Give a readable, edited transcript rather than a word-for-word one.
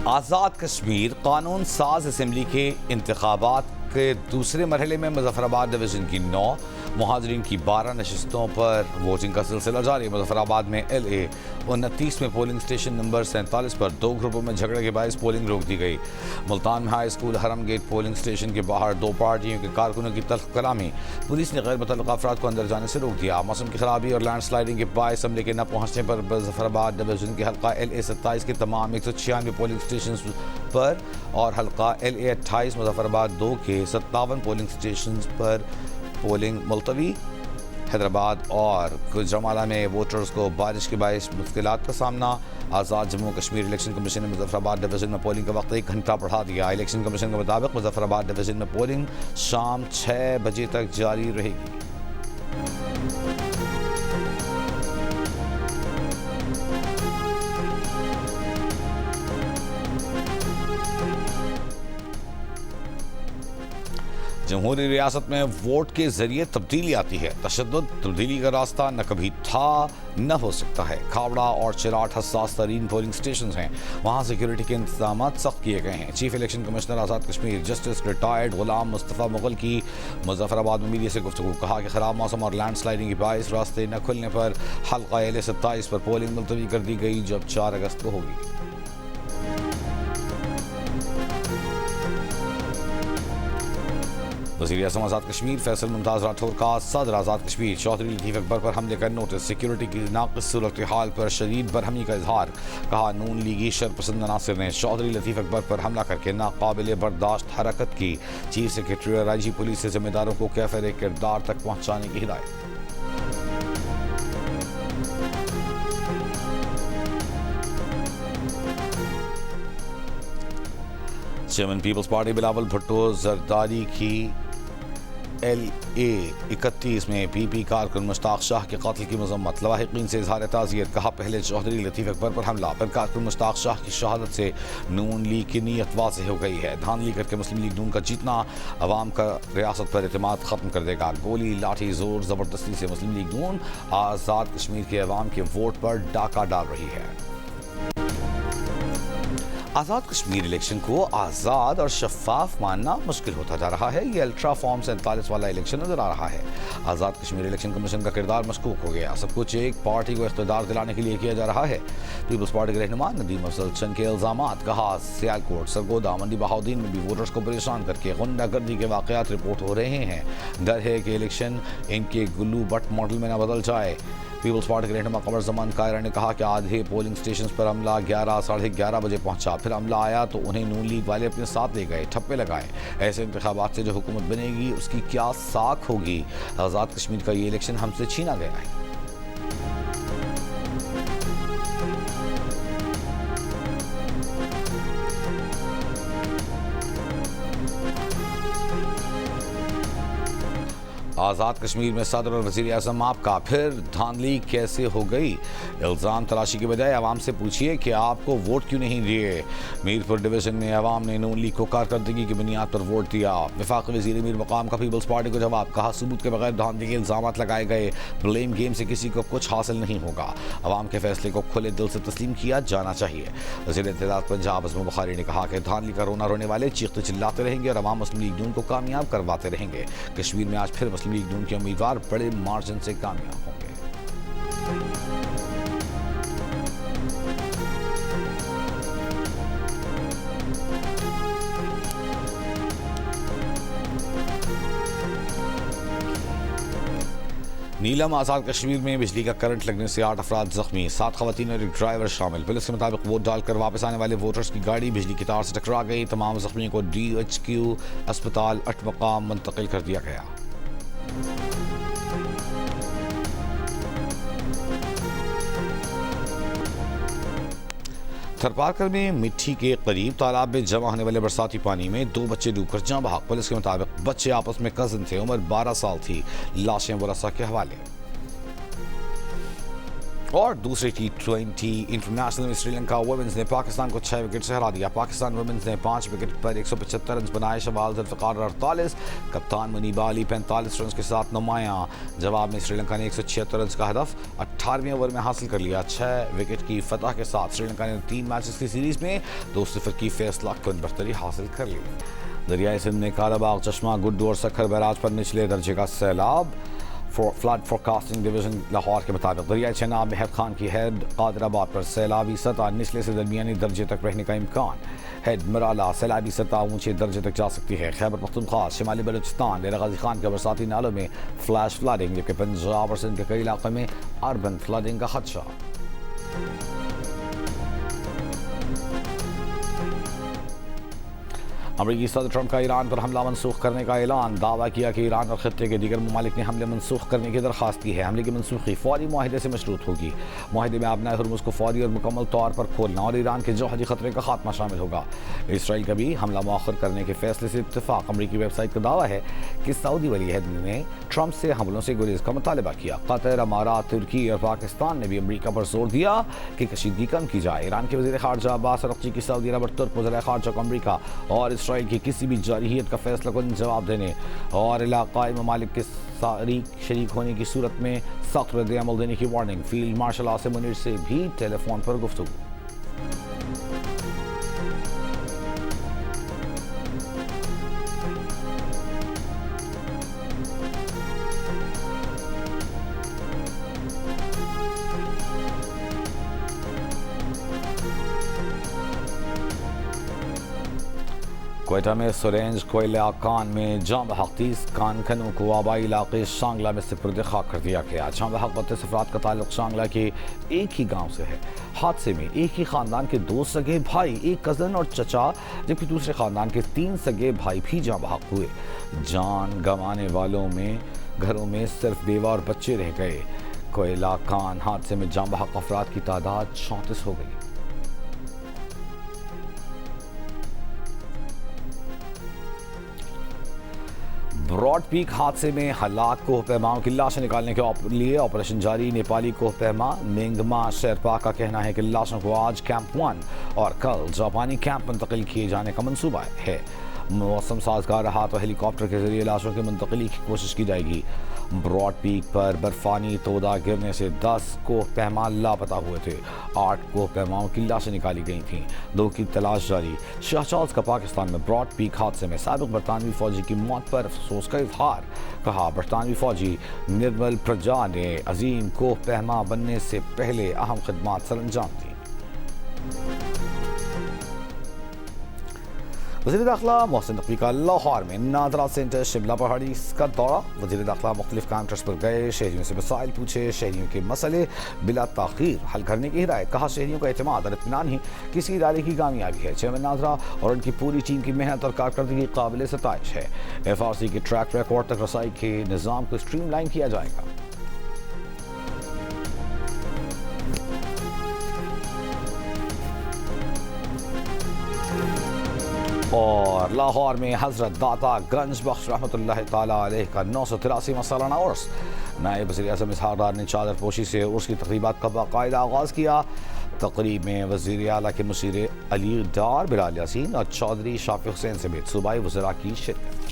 आज़ाद कश्मीर कानून साज असम्बली के इंतखाबात के दूसरे मरहले में मुजफ्फराबाद डिवीज़न की 9 मुहाजिरीन की 12 नशिस्तों पर वोटिंग का सिलसिला जारी। मुजफ्फराबाद में LA 29 में पोलिंग स्टेशन नंबर 47 पर 2 ग्रुपों में झगड़े के बायस पोलिंग रोक दी गई। मुल्तान में हाई स्कूल हरम गेट पोलिंग स्टेशन के बाहर 2 पार्टियों के कारकुनों की तल्ख कलामी, पुलिस ने गैर मुतल्लका अफराद को अंदर जाने से रोक दिया। मौसम की खराबी और लैंड स्लाइडिंग के बायस अमले के न पहुंचने पर मुजफ्फराबाद डिवीज़न के हल्का LA 27 के तमाम 196 पोलिंग स्टेशन पर और हल्का LA 28 मुजफ्फराबाद 2 के 57 पोलिंग स्टेशन पर पोलिंग मुलतवी। हैदराबाद और गुजरांवाला में वोटर्स को बारिश के बायस मुश्किलात का सामना। आज़ाद जम्मू कश्मीर इलेक्शन कमीशन ने मुजफ्फराबाद डिवीज़न में पोलिंग का वक्त 1 घंटा बढ़ा दिया। इलेक्शन कमीशन के मुताबिक मुजफ्फराबाद डिवीज़न में पोलिंग शाम 6 बजे तक जारी रहेगी। जमहूरी रियासत में वोट के जरिए तब्दीली आती है। तशद्दुद तब्दीली का रास्ता न कभी था न हो सकता है। खावड़ा और चिराट हसास तरीन पोलिंग स्टेशन हैं, वहाँ सिक्योरिटी के इंतजाम सख्त किए गए हैं। Chief election commissioner Azad Kashmir justice retired गुलाम मुस्तफ़ा मुगल की मुजफ्फराबाद में मीडिया से गुफ्तगू। कहा कि ख़राब मौसम और लैंड स्लाइडिंग के बायस रास्ते न खुलने पर हल्का LA 27 पर पोलिंग मुलतवी कर दी गई, जब 4 अगस्त को होगी। वज़ीर आज़म आज़ाद कश्मीर फैसल मुमताज़ राठौर का सदर आज़ाद कश्मीर चौधरी लतीफ़ अकबर पर हमले का नोटिस। सिक्योरिटी की नाक़िस सूरत हाल पर शदीद बरहमी का इजहार। कहा नून लीगी शरपसंद अनासर ने चौधरी लतीफ़ अकबर पर हमला करके नाकाबिल बर्दाश्त हरकत की। चीफ सेक्रेटरी और IG पुलिस से जिम्मेदारों को कैफ़े किरदार तक पहुँचाने की हिदायत। Chairman Peoples Party Bilawal Bhutto Zardari की LA 31 में PP कारकुन मुश्ताक शाह के कत्ल की मजम्मत। लवाहिकीन से इजहार ताज़ियत। कहा पहले चौधरी लतीफ़ अकबर पर हमला, फिर कारकुन मुश्ताक शाह की शहादत से नून लीग की नीयत वाज़ेह हो गई है। धांधली करके मुस्लिम लीग नून का जीतना अवाम का रियासत पर एतमाद ख़त्म कर देगा। गोली लाठी जोर ज़बरदस्ती से मुस्लिम लीग नून आज़ाद कश्मीर के अवाम के वोट पर डाका डाल रही है। आज़ाद कश्मीर इलेक्शन को आज़ाद और शफाफ मानना मुश्किल होता जा रहा है। ये अल्ट्रा फॉर्म 47 वाला इलेक्शन नजर आ रहा है। आज़ाद कश्मीर इलेक्शन कमीशन का किरदार मशकूक हो गया। सब कुछ एक पार्टी को इख्तियार दिलाने के लिए किया जा रहा है। पीपल्स पार्टी के रहनुमा नदीम अफजल चंद के इल्जामात। कहा सियालकोट, सरगोदा, मंडी बहाउद्दीन में भी वोटर्स को परेशान करके गुंडागर्दी के वाक़यात रिपोर्ट हो रहे हैं। डर है कि इलेक्शन इनके गुल्लू बट मॉडल में न बदल जाए। पीपल्स पार्टी के रहनुमा कमर जमान कायरा ने कहा कि आधे पोलिंग स्टेशन पर अमला 11 साढ़े 11 बजे पहुंचा, फिर अमला आया तो उन्हें नून लीग वाले अपने साथ ले गए, ठप्पे लगाए। ऐसे इंतखाबात से जो हुकूमत बनेगी उसकी क्या साख होगी। आज़ाद कश्मीर का ये इलेक्शन हमसे छीना गया है। आज़ाद कश्मीर में सदर और वज़ीर आज़म आपका फिर धांधली कैसे हो गई। इल्ज़ाम तलाशी के बजाय आवाम से पूछिए कि आपको वोट क्यों नहीं दिए। मीरपुर डिवीज़न में आवाम ने नून लीग को कारकर्दगी की बुनियाद पर वोट दिया। वफाकी वज़ीर मीर मकाम का पीपल्स पार्टी को जवाब। कहा सबूत के बगैर धांधली के इल्ज़ाम लगाए गए। ब्लेम गेम से किसी को कुछ हासिल नहीं होगा। आवाम के फैसले को खुले दिल से तस्लीम किया जाना चाहिए। वज़ीर इत्तेदाद पंजाब अज़म बुखारी ने कहा कि धांधली का रोना रोने वाले चीखते चिल्लाते रहेंगे और आवाम मुस्लिम लीग नून को कामयाब करवाते रहेंगे। कश्मीर में आज फिर मुस्लिम लीग नून के उम्मीदवार बड़े मार्जिन से कामयाब होंगे। नीलम आज़ाद कश्मीर में बिजली का करंट लगने से 8 अफराद जख्मी, 7 खवातीन और एक ड्राइवर शामिल। पुलिस के मुताबिक वोट डालकर वापस आने वाले वोटर्स की गाड़ी बिजली की तार से टकरा गई। तमाम जख्मियों को DHQ अस्पताल अटमकाम मुंतकिल कर दिया गया। थरपारकर में मिट्टी के करीब तालाब में जमा होने वाले बरसाती पानी में 2 बच्चे डूबकर जाँ बहक। पुलिस के मुताबिक बच्चे आपस में कजिन थे। उम्र 12 साल थी। लाशें वरसा के हवाले। और दूसरे T20 इंटरनेशनल में श्रीलंका वुमेन्स ने पाकिस्तान को 6 विकेट से हरा दिया। पाकिस्तान वुमेन्स ने 5 विकेट पर 175 रन बनाए। शबाल जुल्फ़िकार 48, कप्तान मुनीबा अली 45 रन के साथ नुमायां। जवाब में श्रीलंका ने 176 रन का हदफ 18वें ओवर में हासिल कर लिया। 6 विकेट की फतह के साथ श्रीलंका ने 3 मैचेस की सीरीज में 2-0 की फैसला कुन बरतरी हासिल कर ली। दरियाई सिंध में कालाबाग, चश्मा, गुड्डू और सखर बैराज पर निचले दर्जे का सैलाब। फ्लड फोरकास्टिंग डिवीजन लाहौर के मुताबिक दरियाई चेनाब में हैद खान की हेड कादराबाद पर सैलाबी सतह निचले से दरमियानी दर्जे तक रहने का इम्कान। हेड मराला सैलाबी सतह ऊंचे दर्जे तक जा सकती है। खैबर पख्तूनख्वा, शिमाली बलूचिस्तान, डेरा गाजी खान के बरसाती नालों में फ्लैश फ्लडिंग, जबकि पंजाब और सिंध के कई इलाकों में अर्बन फ्लडिंग का खदशा। अमरीकी सदर ट्रंप का ईरान पर हमला मनसूख करने का ऐलान। दावा किया कि ईरान और खत्ते के दीगर ममालिक ने हमले मनसूख करने की दरख्वास्त की है। हमले की मनसूखी फौरी माहिदे से मशरूत होगी। माहिदे में आबनाए हुर्मुज़ को फौरी और मुकम्मल तौर पर खोलना और ईरान के जौहरी खतरे का खात्मा शामिल होगा। इसराइल का भी हमला मौखर करने के फैसले से इत्तेफाक। अमरीकी वेबसाइट का दावा है कि सऊदी वली अहद ने ट्रंप से हमलों से गुरेज का मुतालबा किया। कतर, अमारात, तुर्की और पाकिस्तान ने भी अमरीका पर जोर दिया कि कशीदगी कम की जाए। ईरान के वज़ीर ख़ारजा अब्बास अरग़ची की सऊदी अरब और तुर्क वज़ीर ख़ारजा को अमरीका और इसराइल की किसी भी जारहियत का फैसला को जवाब देने और इलाकाई ममालिक के शरीक होने की सूरत में सख्त रद्द-ए-अमल देने की warning. Field marshal Asim Munir से भी टेलीफोन पर गुफ्तगू। क्वेटा में सुरेंज कोयला कान में जाम बहक 30 कानखनों को आबाई इलाके शांगला में सुपुर्द खाक कर दिया गया। जाम बहक 32 अफराद का ताल्लुक शांगला के एक ही गांव से है। हादसे में एक ही खानदान के 2 सगे भाई, एक कज़न और चचा, जबकि दूसरे खानदान के 3 सगे भाई भी जाम बहक हुए। जान गंवाने वालों में घरों में सिर्फ बेवा और बच्चे रह गए। कोयला कान हादसे में जाम बहक अफराद की तादाद 34 हो गई। ब्रॉड पीक हादसे में हलाक कोह पैमाओं की लाशें निकालने के लिए ऑपरेशन जारी। नेपाली कोह पैमा मेंगमा शेरपा का कहना है कि लाशों को आज कैंप 1 और कल जापानी कैंप मुंतकिल किए जाने का मंसूबा है। मौसम साजगार रहा तो हेलीकॉप्टर के जरिए लाशों की मुंतकिली की कोशिश की जाएगी। ब्रॉड पीक पर बर्फानी तोदा गिरने से 10 कोह पैमा लापता हुए थे। 8 कोह पैमाओं की लाशें निकाली गई थीं, 2 की तलाश जारी। शाह चार्ल्स का पाकिस्तान में ब्रॉड पीक हादसे में साबिक बरतानवी फौजी की मौत पर अफसोस का इजहार। कहा, बरतानवी फौजी निर्मल प्रजा ने अजीम कोह पैमा बनने से पहले अहम खिदमात सर अंजाम दी। वज़ीर दाखिला मोहसिन नकवी का लाहौर में नादरा सेंटर शिमला पहाड़ी का दौरा। वज़ीर दाखिला मुख्तलिफ काउंटर्स पर गए, शहरियों से मसाइल पूछे, शहरियों के मसले बिला ताख़ीर हल करने की हिदायत। कहा, शहरियों का एतमाद और इत्मीनान ही किसी इदारे की कामयाबी है। चेयरमैन नादरा और उनकी पूरी टीम की मेहनत और कारकर्दगी काबिल सताइश है। FRC के ट्रैक रिकॉर्ड तक रसाई के निज़ाम को स्ट्रीमलाइन किया जाएगा। और लाहौर में हजरत दाता गंज बख्श रहमतुल्लाह ताला अलैह का 983वां सालाना उर्स। नायब वज़ीर आज़म इसहाक डार ने चादर पोशी से उर्स की तक़रीबात का बाकायदा आगाज़ किया। तक़रीब में वज़ीर आला के मुशीर अली डार, बिलाल यासीन और चौधरी शाफी हुसैन समेत सूबाई वज़रा की शिरकत।